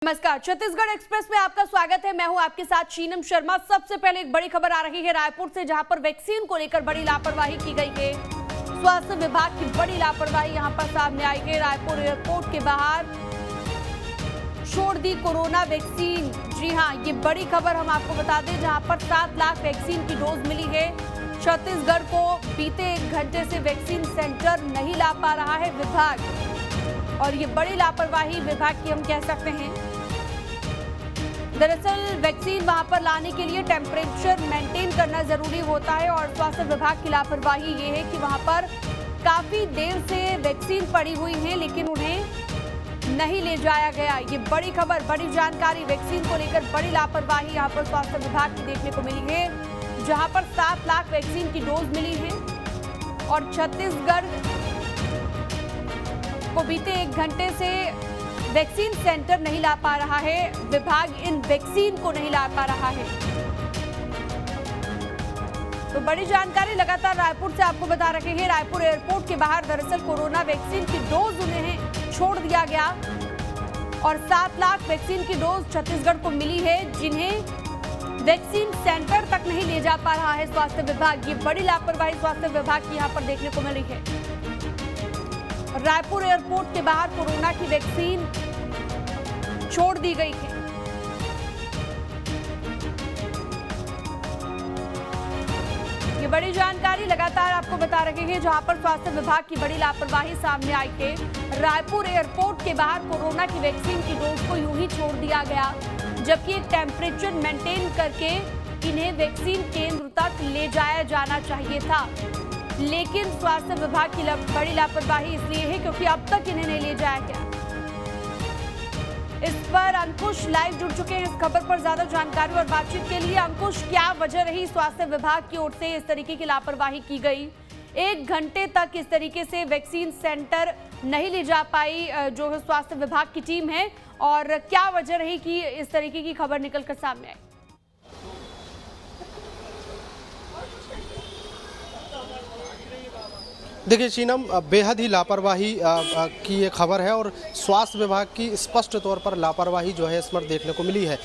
नमस्कार, छत्तीसगढ़ एक्सप्रेस में आपका स्वागत है। मैं हूं आपके साथ शीनम शर्मा। सबसे पहले एक बड़ी खबर आ रही है रायपुर से, जहां पर वैक्सीन को लेकर बड़ी लापरवाही की गई है। स्वास्थ्य विभाग की बड़ी लापरवाही यहां पर सामने आई है। रायपुर एयरपोर्ट के बाहर छोड़ दी कोरोना वैक्सीन। जी हां, ये बड़ी खबर हम आपको बता दें, जहां पर 7 लाख वैक्सीन की डोज मिली है। छत्तीसगढ़ को बीते 1 घंटे से वैक्सीन सेंटर नहीं ला पा रहा है विभाग, और ये बड़ी लापरवाही विभाग की हम कह सकते हैं। दरअसल वैक्सीन वहां पर लाने के लिए टेम्परेचर मेंटेन करना जरूरी होता है, और स्वास्थ्य विभाग की लापरवाही ये है कि वहां पर काफी देर से वैक्सीन पड़ी हुई है, लेकिन उन्हें नहीं ले जाया गया। ये बड़ी खबर, बड़ी जानकारी, वैक्सीन को लेकर बड़ी लापरवाही यहां पर स्वास्थ्य विभाग की देखने को मिली है, जहां पर 7 लाख वैक्सीन की डोज मिली है, और छत्तीसगढ़ को बीते 1 घंटे से वैक्सीन सेंटर नहीं ला पा रहा है विभाग। इन वैक्सीन को नहीं ला पा रहा है। तो बड़ी जानकारी लगातार रायपुर से आपको बता रहे हैं। रायपुर एयरपोर्ट के बाहर दरअसल कोरोना वैक्सीन की डोज उन्हें छोड़ दिया गया, और 7 लाख वैक्सीन की डोज छत्तीसगढ़ को मिली है, जिन्हें वैक्सीन सेंटर तक नहीं ले जा पा रहा है स्वास्थ्य विभाग। ये बड़ी लापरवाही स्वास्थ्य विभाग की यहाँ पर देखने को मिली है। रायपुर एयरपोर्ट के बाहर कोरोना की वैक्सीन छोड़ दी गई है। ये बड़ी जानकारी लगातार आपको बता रहे हैं, जहां पर स्वास्थ्य विभाग की बड़ी लापरवाही सामने आई है। रायपुर एयरपोर्ट के बाहर कोरोना की वैक्सीन की डोज को यूं ही छोड़ दिया गया, जबकि एक टेम्परेचर मेंटेन करके इन्हें वैक्सीन केंद्र तक ले जाया जाना चाहिए था। लेकिन स्वास्थ्य विभाग की बड़ी लापरवाही इसलिए है क्योंकि अब तक इन्हें नहीं ले जाया गया। इस पर अंकुश लाइव जुड़ चुके हैं इस खबर पर ज्यादा जानकारी और बातचीत के लिए। अंकुश, क्या वजह रही स्वास्थ्य विभाग की ओर से इस तरीके की लापरवाही की गई? 1 घंटे तक इस तरीके से वैक्सीन सेंटर नहीं ले जा पाई जो स्वास्थ्य विभाग की टीम है, और क्या वजह रही कि इस तरीके की खबर निकलकर सामने आई? देखिए शीनम, बेहद ही लापरवाही की ये खबर है, और स्वास्थ्य विभाग की स्पष्ट तौर पर लापरवाही जो है इस पर देखने को मिली है।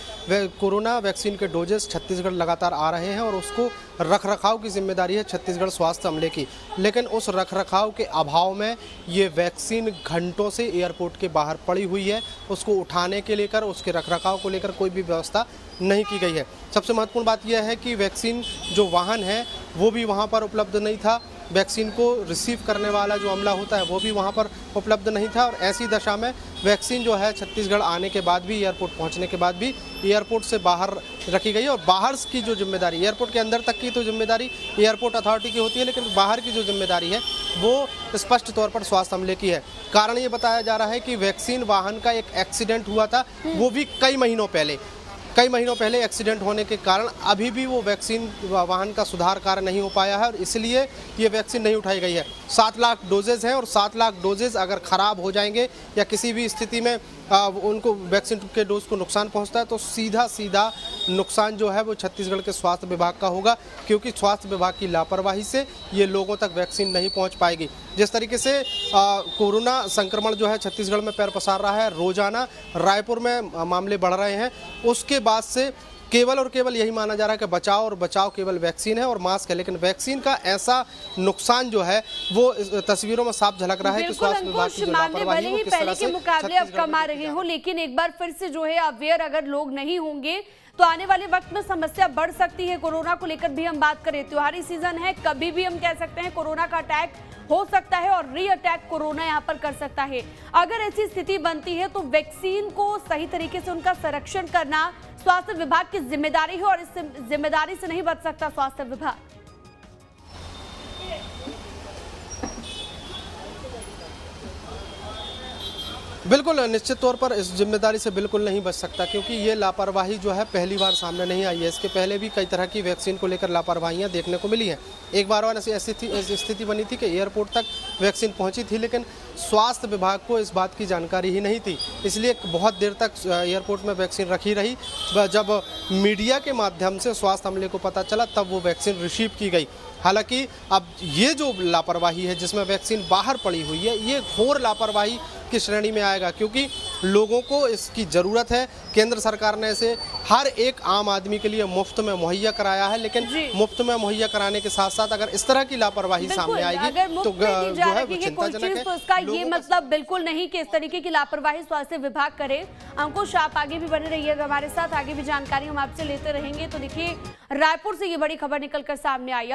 कोरोना वैक्सीन के डोजेस छत्तीसगढ़ लगातार आ रहे हैं, और उसको रखरखाव की जिम्मेदारी है छत्तीसगढ़ स्वास्थ्य अमले की, लेकिन उस रखरखाव के अभाव में ये वैक्सीन घंटों से एयरपोर्ट के बाहर पड़ी हुई है। उसको उठाने के लेकर, उसके रखरखाव को लेकर कोई भी व्यवस्था नहीं की गई है। सबसे महत्वपूर्ण बात यह है कि वैक्सीन जो वाहन है वो भी वहाँ पर उपलब्ध नहीं था। वैक्सीन को रिसीव करने वाला जो अमला होता है वो भी वहाँ पर उपलब्ध नहीं था, और ऐसी दशा में वैक्सीन जो है छत्तीसगढ़ आने के बाद भी, एयरपोर्ट पहुँचने के बाद भी एयरपोर्ट से बाहर रखी गई है। और बाहर की जो जिम्मेदारी, एयरपोर्ट के अंदर तक की तो जिम्मेदारी एयरपोर्ट अथॉरिटी की होती है, लेकिन बाहर की जो जिम्मेदारी है वो स्पष्ट तौर पर स्वास्थ्य अमले की है। कारण ये बताया जा रहा है कि वैक्सीन वाहन का एक एक्सीडेंट हुआ था, वो भी कई महीनों पहले एक्सीडेंट होने के कारण अभी भी वो वैक्सीन वाहन का सुधार कार्य नहीं हो पाया है, और इसलिए ये वैक्सीन नहीं उठाई गई है। 7 लाख डोजेज हैं, और 7 लाख डोजेज अगर ख़राब हो जाएंगे या किसी भी स्थिति में उनको वैक्सीन के डोज को नुकसान पहुंचता है, तो सीधा नुकसान जो है वो छत्तीसगढ़ के स्वास्थ्य विभाग का होगा, क्योंकि स्वास्थ्य विभाग की लापरवाही से ये लोगों तक वैक्सीन नहीं पहुंच पाएगी। जिस तरीके से कोरोना संक्रमण जो है छत्तीसगढ़ में पैर पसार रहा है, रोजाना रायपुर में मामले बढ़ रहे हैं, उसके बाद से केवल और केवल यही माना जा रहा है कि बचाव केवल वैक्सीन है और मास्क है, लेकिन वैक्सीन का ऐसा नुकसान जो है वो तस्वीरों में साफ झलक रहा है कि स्वास्थ्य विभाग की जो लापरवाही है, पहले के मुकाबले अब कम आ रहे हो, लेकिन एक बार फिर से जो है अवेयर अगर लोग नहीं होंगे तो आने वाले वक्त में समस्या बढ़ सकती है। कोरोना को लेकर भी हम बात करें, त्योहारी सीजन है, कभी भी हम कह सकते हैं कोरोना का अटैक हो सकता है, और री अटैक कोरोना यहाँ पर कर सकता है। अगर ऐसी स्थिति बनती है तो वैक्सीन को सही तरीके से उनका संरक्षण करना स्वास्थ्य विभाग की जिम्मेदारी है, और इस जिम्मेदारी से नहीं बच सकता स्वास्थ्य विभाग। बिल्कुल, निश्चित तौर पर इस जिम्मेदारी से बिल्कुल नहीं बच सकता, क्योंकि ये लापरवाही जो है पहली बार सामने नहीं आई है। इसके पहले भी कई तरह की वैक्सीन को लेकर लापरवाहियां देखने को मिली हैं। एक बार और ऐसी स्थिति बनी थी कि एयरपोर्ट तक वैक्सीन पहुंची थी, लेकिन स्वास्थ्य विभाग को इस बात की जानकारी ही नहीं थी, इसलिए बहुत देर तक एयरपोर्ट में वैक्सीन रखी रही। जब मीडिया के माध्यम से स्वास्थ्य अमले को पता चला, तब वो वैक्सीन रिसीव की गई। हालांकि अब ये जो लापरवाही है जिसमें वैक्सीन बाहर पड़ी हुई है, ये घोर लापरवाही की श्रेणी में आएगा, क्योंकि लोगों को इसकी ज़रूरत है। केंद्र सरकार ने इसे हर एक आम आदमी के लिए मुफ्त में मुहैया कराया है, लेकिन मुफ्त में मुहैया कराने के साथ साथ अगर इस तरह की लापरवाही सामने आएगी तो जो है वो चिंताजनक है। तो इसका ये मतलब बिल्कुल नहीं कि इस तरीके की लापरवाही स्वास्थ्य विभाग करे। अंकुश, आप आगे भी बने रहिएगा हमारे साथ, आगे भी जानकारी हम आपसे लेते रहेंगे। तो देखिए, रायपुर से ये बड़ी खबर निकलकर सामने आई।